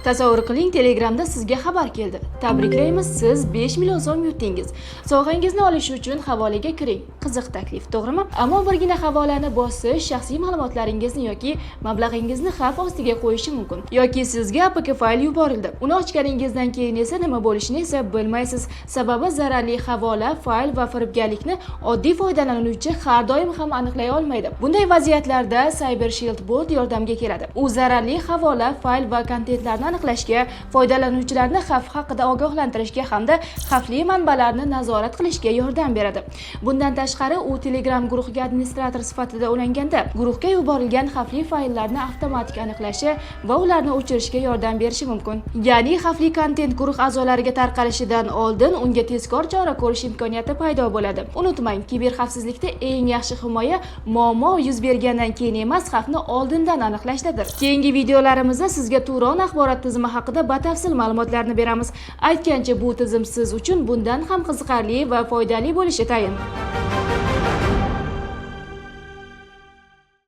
Tasavvur qiling, Telegramda sizga xabar keldi. Tabriklaymiz, siz 5 million so'm yutdingiz. Sovg'angizni olish uchun havolaga kiring. Qiziq taklif, to'g'rimi? Ammo birgina havolani bosish shaxsiy ma'lumotlaringizni yoki mablag'ingizni xavf ostiga qo'yishi mumkin. Yoki sizga APK fayl yuborildi. Uni ochganingizdan keyin esa nima bo'lishini esa bilmaysiz. Sababi zararli havola, fayl va firibgarlikni oddiy foydalanuvchi har doim ham aniqlay olmaydi. Bunday vaziyatlarda Cyber Shield bot yordamga keladi. U zararli havola, fayl va kontentlarni aniqlashga, foydalanuvchilarni xavf haqida ogohlantirishga hamda xavfli manbalarni nazorat qilishga yordam beradi. Bundan tashqari, u Telegram guruhiga administrator sifatida ulanganda, guruhga yuborilgan xavfli fayllarni avtomatik aniqlashi va ularni o'chirishga yordam berishi mumkin. Ya'ni xavfli kontent guruh a'zolariga tarqalishidan oldin unga tezkor chora ko'rish imkoniyati paydo bo'ladi. Unutmang, kiberxavfsizlikda eng yaxshi himoya muammo yuz bergandan keyin emas, xavfni oldindan aniqlashdadir. Keyingi videolarimizda sizga Turon axborot tizimi haqida batafsil ma'lumotlarni beramiz. Aytgancha, bu tizim siz uchun bundan ham qiziqarli va foydali bo'lishi tayin.